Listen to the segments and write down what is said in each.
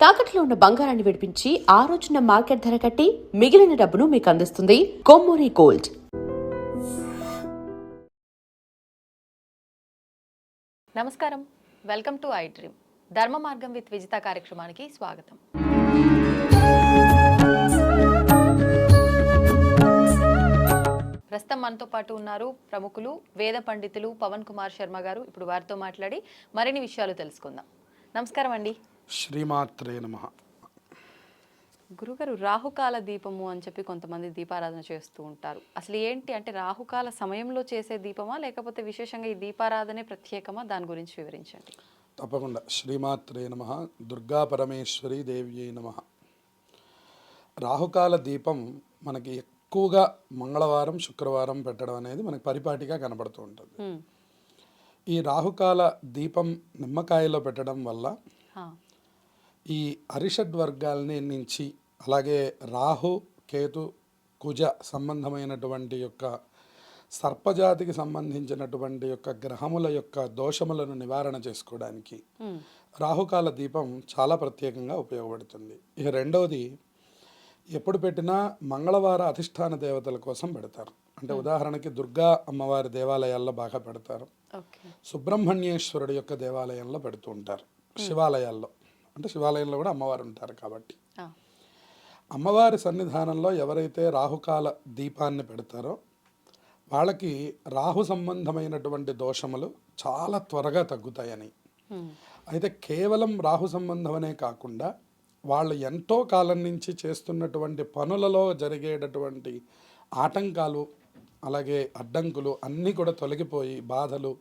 తాకట్లో ఉన్న బంగారాన్ని విడిపించి ఆ రోజున మార్కెట్ ధర కట్టి మిగిలిన డబ్బును మీకు అందిస్తుంది కొమ్మూరి గోల్డ్. నమస్కారం, వెల్కమ్ టు ఐ డ్రీమ్. ధర్మ మార్గం విత్ విజిత కార్యక్రమానికి స్వాగతం. ప్రస్తుతం మనతో పాటు ఉన్నారు ప్రముఖులు వేద పండితులు పవన్ కుమార్ శర్మ గారు. ఇప్పుడు వారితో మాట్లాడి మరిన్ని విషయాలు తెలుసుకుందాం. నమస్కారం అండి. శ్రీమాత్రే నమః. గురుగారు, రాహుకాల దీపము అని చెప్పి కొంతమంది దీపారాధన చేస్తూ ఉంటారు. అసలు ఏంటి అంటే రాహుకాల సమయంలో చేసే దీపమా, లేకపోతే విశేషంగా ఈ దీపారాధనే ప్రత్యేకమా? దాని గురించి వివరించండి. తప్పకుండా. శ్రీమాత్రే నమః. దుర్గా పరమేశ్వరి దేవ్యై నమః. రాహుకాల దీపం మనకి ఎక్కువగా మంగళవారం, శుక్రవారం పెట్టడం అనేది మనకి పరిపాటిగా కనబడుతూ ఉంటుంది. ఈ రాహుకాల దీపం నిమ్మకాయలో పెట్టడం వల్ల ఈ అరిషడ్ వర్గాలని నుంచి, అలాగే రాహు, కేతు, కుజ సంబంధమైనటువంటి యొక్క సర్పజాతికి సంబంధించినటువంటి యొక్క గ్రహముల యొక్క దోషములను నివారణ చేసుకోవడానికి రాహుకాల దీపం చాలా ప్రత్యేకంగా ఉపయోగపడుతుంది. ఇక రెండవది, ఎప్పుడు పెట్టినా మంగళవార అధిష్టాన దేవతల కోసం పెడతారు. అంటే ఉదాహరణకి దుర్గా అమ్మవారి దేవాలయాల్లో బాగా పెడతారు, సుబ్రహ్మణ్యేశ్వరుడు యొక్క దేవాలయంలో పెడుతూ ఉంటారు, శివాలయాల్లో. అంటే శివాలయంలో కూడా అమ్మవారు ఉంటారు కాబట్టి అమ్మవారి సన్నిధానంలో ఎవరైతే రాహుకాల దీపాన్ని పెడతారో వాళ్ళకి రాహు సంబంధమైనటువంటి దోషములు చాలా త్వరగా తగ్గుతాయని. అయితే కేవలం రాహు సంబంధమనే కాకుండా వాళ్ళు ఎంతో కాలం నుంచి చేస్తున్నటువంటి పనులలో జరిగేటటువంటి ఆటంకాలు, అలాగే అడ్డంకులు అన్నీ కూడా తొలగిపోయి బాధలు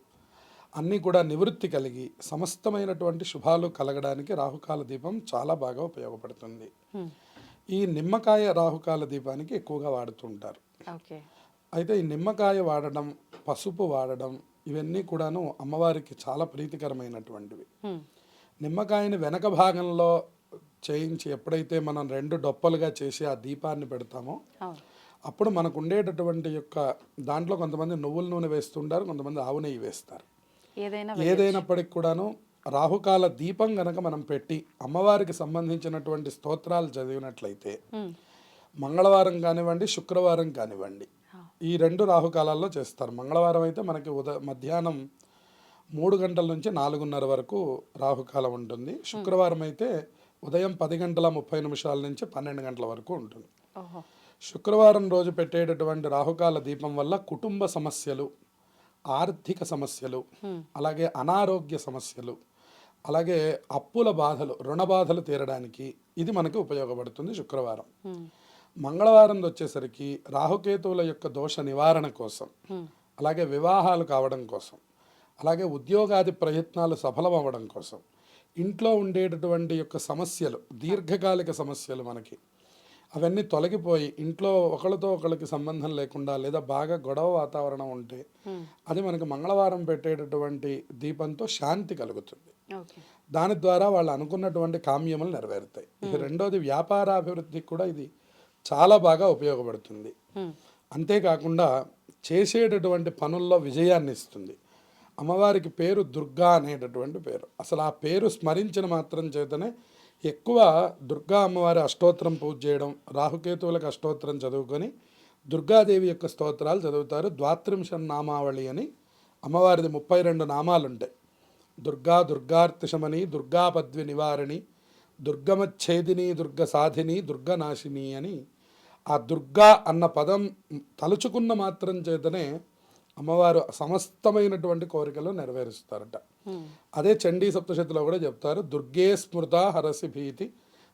అన్నీ కూడా నివృత్తి కలిగి సమస్తమైనటువంటి శుభాలు కలగడానికి రాహుకాల దీపం చాలా బాగా ఉపయోగపడుతుంది. ఈ నిమ్మకాయ రాహుకాల దీపానికి ఎక్కువగా వాడుతుంటారు. అయితే ఈ నిమ్మకాయ వాడడం, పసుపు వాడడం, ఇవన్నీ కూడాను అమ్మవారికి చాలా ప్రీతికరమైనటువంటివి. నిమ్మకాయని వెనక భాగంలో చేయించి ఎప్పుడైతే మనం 2 డొప్పలుగా చేసి ఆ దీపాన్ని పెడతామో అప్పుడు మనకు ఉండేటటువంటి యొక్క దాంట్లో కొంతమంది నువ్వుల నూనె వేస్తుంటారు, కొంతమంది ఆవు నెయ్యి వేస్తారు. ఏదైనప్పటికి కూడాను రాహుకాల దీపం గనక మనం పెట్టి అమ్మవారికి సంబంధించినటువంటి స్తోత్రాలు చదివినట్లయితే మంగళవారం కానివ్వండి, శుక్రవారం కానివ్వండి, ఈ 2 రాహుకాలాల్లో చేస్తారు. మంగళవారం అయితే మనకి మధ్యాహ్నం 3 గంటల నుంచి 4:30 వరకు రాహుకాలం ఉంటుంది. శుక్రవారం అయితే ఉదయం 10:30 నుంచి 12 గంటల వరకు ఉంటుంది. శుక్రవారం రోజు పెట్టేటటువంటి రాహుకాల దీపం వల్ల కుటుంబ సమస్యలు, ఆర్థిక సమస్యలు, అలాగే అనారోగ్య సమస్యలు, అలాగే అప్పుల బాధలు, రుణ బాధలు తీరడానికి ఇది మనకి ఉపయోగపడుతుంది శుక్రవారం. మంగళవారం వచ్చేసరికి రాహుకేతువుల యొక్క దోష నివారణ కోసం, అలాగే వివాహాలు కావడం కోసం, అలాగే ఉద్యోగాది ప్రయత్నాలు సఫలం అవ్వడం కోసం, ఇంట్లో ఉండేటటువంటి యొక్క సమస్యలు, దీర్ఘకాలిక సమస్యలు మనకి అవన్నీ తొలగిపోయి ఇంట్లో ఒకళ్ళతో ఒకళ్ళకి సంబంధం లేకుండా లేదా బాగా గొడవ వాతావరణం ఉంటే అది మనకి మంగళవారం పెట్టేటటువంటి దీపంతో శాంతి కలుగుతుంది. దాని ద్వారా వాళ్ళు అనుకున్నటువంటి కామ్యములు నెరవేరుతాయి. ఇక రెండోది, వ్యాపారాభివృద్ధికి కూడా ఇది చాలా బాగా ఉపయోగపడుతుంది. అంతేకాకుండా చేసేటటువంటి పనుల్లో విజయాన్ని ఇస్తుంది. అమ్మవారికి పేరు దుర్గా అనేటటువంటి పేరు. అసలు ఆ పేరు స్మరించిన మాత్రం చేతనే ఎక్కువ దుర్గా అమ్మవారి అష్టోత్తరం పూజ చేయడం, రాహుకేతువులకు అష్టోత్తరం చదువుకొని దుర్గాదేవి యొక్క స్తోత్రాలు చదువుతారు. 32 నామావళి అని అమ్మవారిది 32 నామాలు ఉంటాయి. దుర్గా, దుర్గార్తిశమని, దుర్గా పద్వి నివారిణి, దుర్గమచ్ఛేదిని, దుర్గ సాధిని, దుర్గనాశిని అని ఆ దుర్గా అన్న పదం తలుచుకున్న మాత్రం చేతనే అమ్మవారు సమస్తమైనటువంటి కోరికలు నెరవేరుస్తారట. అదే చండీ సప్తశతిలో కూడా చెప్తారు, దుర్గే స్మృత హరసి భీతి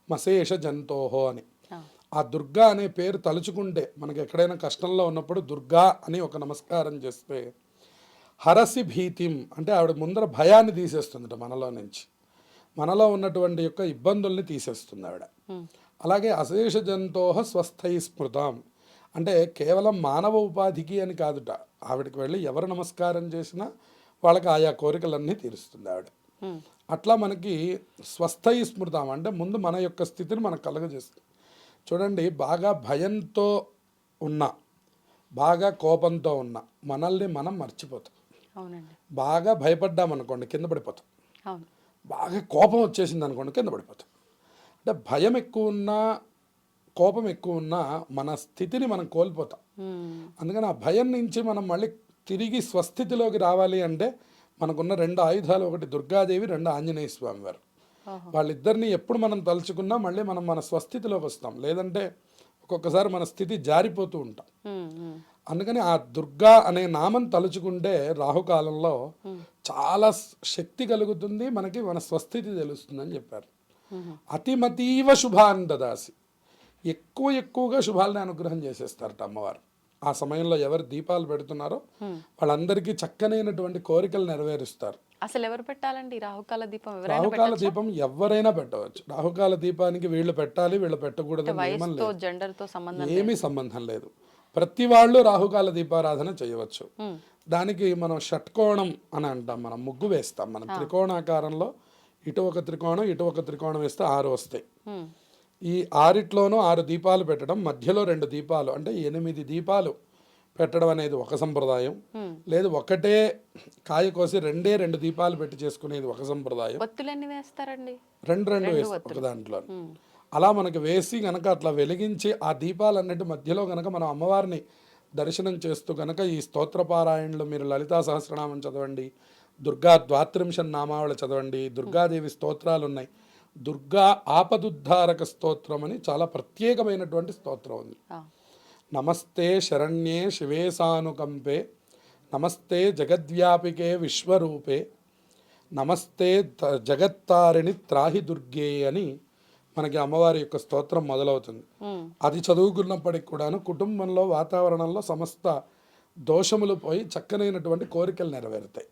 మశేష జంతోహో అని. ఆ దుర్గా అనే పేరు తలుచుకుంటే మనకి ఎక్కడైనా కష్టంలో ఉన్నప్పుడు దుర్గా అని ఒక నమస్కారం చేస్తే హరసి భీతిం అంటే ఆవిడ ముందర భయాన్ని తీసేస్తుందట మనలో నుంచి, మనలో ఉన్నటువంటి యొక్క ఇబ్బందుల్ని తీసేస్తుంది ఆవిడ. అలాగే అశేష జంతోహ స్వస్థై స్మృతాం అంటే కేవలం మానవ ఉపాధికి అని కాదుట, ఆవిడకి వెళ్ళి ఎవరు నమస్కారం చేసినా వాళ్ళకి ఆయా కోరికలన్నీ తీరుస్తుంది ఆవిడ. అట్లా మనకి స్వస్థై స్మృతాం అంటే ముందు మన యొక్క స్థితిని మనకు కలగజేస్తుంది. చూడండి, బాగా భయంతో ఉన్న, బాగా కోపంతో ఉన్న మనల్ని మనం మర్చిపోతాం. బాగా భయపడ్డామనుకోండి కింద పడిపోతాం. బాగా కోపం వచ్చేసింది అనుకోండి కింద పడిపోతాం. అంటే భయం ఎక్కువ ఉన్నా, కోపం ఎక్కువ ఉన్నా మన స్థితిని మనం కోల్పోతాం. అందుకని ఆ భయం నుంచి మనం మళ్ళీ తిరిగి స్వస్థితిలోకి రావాలి అంటే మనకున్న 2 ఆయుధాలు, ఒకటి దుర్గాదేవి, 2 ఆంజనేయ స్వామి వారు. వాళ్ళిద్దరిని ఎప్పుడు మనం తలుచుకున్నా మళ్ళీ మనం మన స్వస్థితిలోకి వస్తాం. లేదంటే ఒక్కొక్కసారి మన స్థితి జారిపోతూ ఉంటాం. అందుకని ఆ దుర్గా అనే నామం తలుచుకుంటే రాహుకాలంలో చాలా శక్తి కలుగుతుంది, మనకి మన స్వస్థితి తెలుస్తుందని చెప్పారు. అతిమతీవ శుభాన్ దదాసి, ఎక్కువగా శుభాలని అనుగ్రహం చేసేస్తారట అమ్మవారు. ఆ సమయంలో ఎవరు దీపాలు పెడుతున్నారో వాళ్ళందరికీ చక్కనైనటువంటి కోరికలు నెరవేరుస్తారు. అసలు ఎవరు పెట్టాలండి రాహుకాల దీపం? రాహుకాల దీపం ఎవరైనా పెట్టవచ్చు. రాహుకాల దీపానికి వీళ్ళు పెట్టాలి, వీళ్ళు పెట్టకూడదు జెండర్తో సంబంధం ఏమీ సంబంధం లేదు. ప్రతి వాళ్ళు రాహుకాల దీపారాధన చేయవచ్చు. దానికి మనం షట్కోణం అని అంటాం, మనం ముగ్గు వేస్తాం. మనం త్రికోణాకారంలో ఇటు ఒక త్రికోణం, ఇటు ఒక త్రికోణం వేస్తే 6 వస్తాయి. ఈ 6 6 దీపాలు పెట్టడం, మధ్యలో 2 దీపాలు అంటే 8 దీపాలు పెట్టడం అనేది ఒక సంప్రదాయం. లేదు ఒకటే కాయ కోసి 2 దీపాలు పెట్టి చేసుకునేది ఒక సంప్రదాయం. ఒత్తులన్నీ వేస్తారండి, 2 వేస్తాం ఒక దాంట్లో. అలా మనకి వేసి గనక అట్లా వెలిగించి ఆ దీపాలన్నిటి మధ్యలో గనక మనం అమ్మవారిని దర్శనం చేస్తూ గనక ఈ స్తోత్రపారాయణలు, మీరు లలితా సహస్రనామం చదవండి, దుర్గా ద్వాత్రింశ నామావళి చదవండి, దుర్గాదేవి స్తోత్రాలు ఉన్నాయి. దుర్గా ఆపదుద్ధారక స్తోత్రం అని చాలా ప్రత్యేకమైనటువంటి స్తోత్రం ఉంది. నమస్తే శరణ్యే శివే సానుకంపే, నమస్తే జగద్వ్యాపికే విశ్వరూపే, నమస్తే జగత్తారిణి త్రాహి దుర్గే అని మనకి అమ్మవారి యొక్క స్తోత్రం మొదలవుతుంది. అది చదువుకున్నప్పటికి కూడాను కుటుంబంలో, వాతావరణంలో సమస్త దోషములు పోయి చక్కనైనటువంటి కోరికలు నెరవేరుతాయి.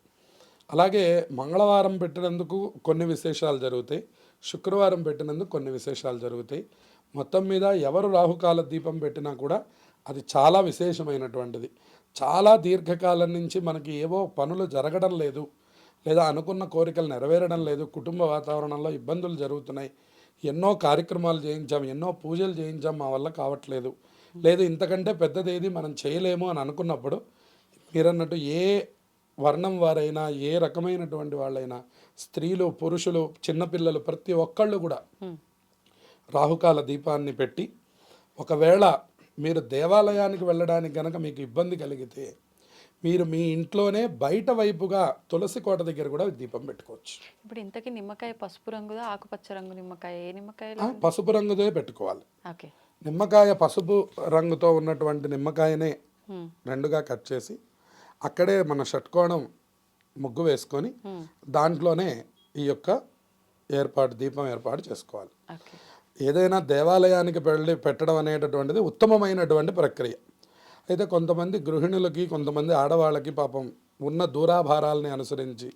అలాగే మంగళవారం పెట్టినందుకు కొన్ని విశేషాలు జరుగుతాయి, శుక్రవారం పెట్టినందుకు కొన్ని విశేషాలు జరుగుతాయి. మొత్తం మీద ఎవరు రాహుకాల దీపం పెట్టినా కూడా అది చాలా విశేషమైనటువంటిది. చాలా దీర్ఘకాలం నుంచి మనకి ఏవో పనులు జరగడం లేదు, లేదా అనుకున్న కోరికలు నెరవేరడం లేదు, కుటుంబ వాతావరణంలో ఇబ్బందులు జరుగుతున్నాయి, ఎన్నో కార్యక్రమాలు చేయించాం, ఎన్నో పూజలు చేయించాం, మా వల్ల కావట్లేదు, లేదు ఇంతకంటే పెద్దదేది మనం చేయలేము అని అనుకున్నప్పుడు మీరన్నట్టు ఏ వర్ణం వారైనా, ఏ రకమైనటువంటి వాళ్ళైనా, స్త్రీలు, పురుషులు, చిన్నపిల్లలు, ప్రతి ఒక్కళ్ళు కూడా రాహుకాల దీపాన్ని పెట్టి, ఒకవేళ మీరు దేవాలయానికి వెళ్ళడానికి కనుక మీకు ఇబ్బంది కలిగితే మీరు మీ ఇంట్లోనే బయట వైపుగా తులసి కోట దగ్గర కూడా దీపం పెట్టుకోవచ్చు. ఇప్పుడు ఇంతకీ నిమ్మకాయ పసుపు రంగుదా, ఆకుపచ్చ రంగు నిమ్మకాయ? ఏ నిమ్మకాయ? పసుపు రంగుదే పెట్టుకోవాలి. ఓకే. నిమ్మకాయ పసుపు రంగుతో ఉన్నటువంటి నిమ్మకాయనే 2గా కట్ చేసి అక్కడే మన షట్కోణం ముగ్గు వేసుకొని దాంట్లోనే ఈ యొక్క దీపం ఏర్పాటు చేసుకోవాలి. ఏదైనా దేవాలయానికి వెళ్ళి పెట్టడం అనేటటువంటిది ఉత్తమమైనటువంటి ప్రక్రియ. అయితే కొంతమంది గృహిణులకి, కొంతమంది ఆడవాళ్ళకి పాపం ఉన్న దూరాభారాలని అనుసరించి,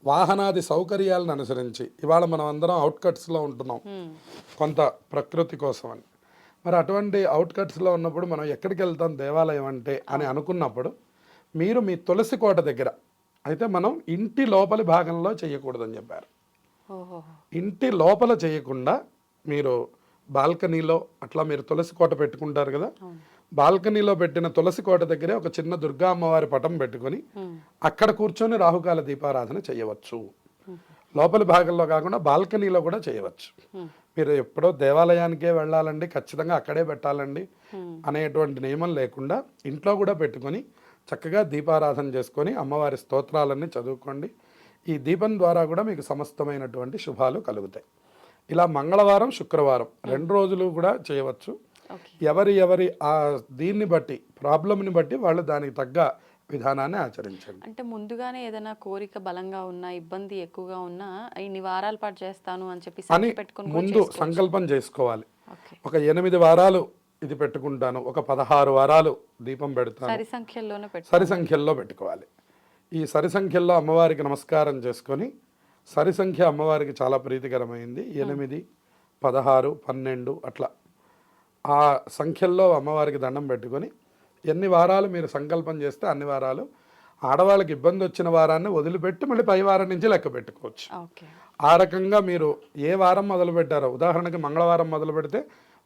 వాహనాది సౌకర్యాలను అనుసరించి, ఇవాళ మనం అందరం అవుట్కట్స్లో ఉంటున్నాం కొంత ప్రకృతి కోసం అని. మరి అటువంటి అవుట్కట్స్లో ఉన్నప్పుడు మనం ఎక్కడికి వెళ్తాం దేవాలయం అంటే అని అనుకున్నప్పుడు మీరు మీ తులసి కోట దగ్గర, అయితే మనం ఇంటి లోపలి భాగంలో చేయకూడదని చెప్పారు. ఇంటి లోపల చేయకుండా మీరు బాల్కనీలో అట్లా మీరు తులసి కోట పెట్టుకుంటారు కదా, బాల్కనీలో పెట్టిన తులసి కోట దగ్గరే ఒక చిన్న దుర్గా అమ్మవారి పటం పెట్టుకొని అక్కడ కూర్చొని రాహుకాల దీపారాధన చేయవచ్చు. లోపలి భాగంలో కాకుండా బాల్కనీలో కూడా చేయవచ్చు. మీరు ఎప్పుడో దేవాలయానికే వెళ్ళాలండి, ఖచ్చితంగా అక్కడే పెట్టాలండి అనేటువంటి నియమం లేకుండా ఇంట్లో కూడా పెట్టుకొని చక్కగా దీపారాధన చేసుకొని అమ్మవారి స్తోత్రాలన్నీ చదువుకోండి. ఈ దీపం ద్వారా కూడా మీకు సమస్తమైనటువంటి శుభాలు కలుగుతాయి. ఇలా మంగళవారం, శుక్రవారం 2 రోజులు కూడా చేయవచ్చు. ఎవరి ఆ దీన్ని బట్టి, ప్రాబ్లంని బట్టి వాళ్ళు దానికి తగ్గ విధానాన్ని ఆచరించండి. అంటే ముందుగానే ఏదైనా కోరిక బలంగా ఉన్నా, ఇబ్బంది ఎక్కువగా ఉన్నా ఇన్ని వారాల పాటు చేస్తాను అని చెప్పి ముందు సంకల్పం చేసుకోవాలి. ఒక 8 వారాలు ఇది పెట్టుకుంటాను, ఒక 16 వారాలు దీపం పెడతాను, సరి సంఖ్యల్లో పెట్టుకోవాలి. ఈ సరి సంఖ్యల్లో అమ్మవారికి నమస్కారం చేసుకొని, సరి సంఖ్య అమ్మవారికి చాలా ప్రీతికరమైంది. 8, 16, 12 అట్లా ఆ సంఖ్యల్లో అమ్మవారికి దండం పెట్టుకొని ఎన్ని వారాలు మీరు సంకల్పం చేస్తే అన్ని వారాలు, ఆడవాళ్ళకి ఇబ్బంది వచ్చిన వారాన్ని వదిలిపెట్టి మళ్ళీ పై వారం నుంచి లెక్క పెట్టుకోవచ్చు. ఆ రకంగా మీరు ఏ వారం మొదలు పెట్టారో, ఉదాహరణకి మంగళవారం మొదలు పెడితే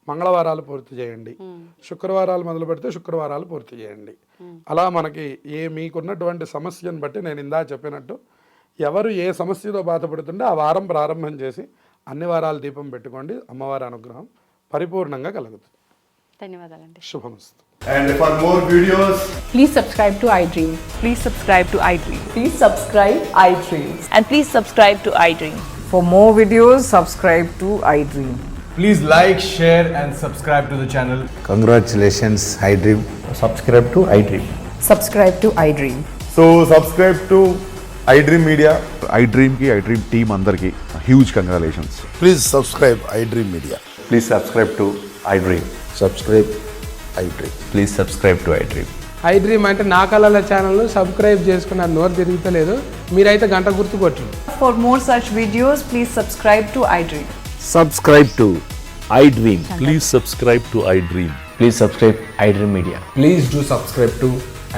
మంగళవారాలు పూర్తి చేయండి, శుక్రవారాలు మొదలు పెడితే శుక్రవారాలు పూర్తి చేయండి. అలా మనకి మీకున్నటువంటి సమస్యను బట్టి నేను ఇందా చెప్పినట్టు ఎవరు ఏ సమస్యతో బాధపడుతుంటే ఆ వారం ప్రారంభం చేసి అన్ని వారాలు దీపం పెట్టుకోండి, అమ్మవారి అనుగ్రహం పరిపూర్ణంగా కలుగుతుంది. ధన్యవాదాలండి. శుభమస్తు. And for more videos, Please subscribe to iDream. Please subscribe to iDream. Please subscribe iDream. And please subscribe to iDream. For more videos, subscribe to iDream. please like, share and subscribe to the channel. Congratulations, iDream. subscribe to iDream. Subscribe to iDream. So subscribe to iDream Media. iDream ki iDream team అందరికి huge congratulations. Please subscribe iDream Media. Please subscribe to iDream. Subscribe iDream. Please subscribe to iDream. iDream అంటే నా కళల channel subscribe చేసుకున్నారు, నోరు తిరుగుతలేదు, మీరైతే గంట గుర్తు కొట్టండి. For more such videos, please subscribe to iDream. Subscribe to iDream. Please subscribe to iDream. Please subscribe iDream Media. Please do subscribe to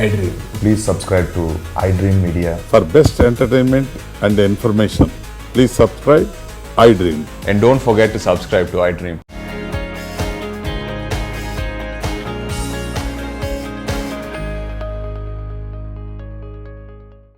iDream. Please subscribe to iDream Media. For best entertainment and information, please subscribe iDream. And don't forget to subscribe to iDream.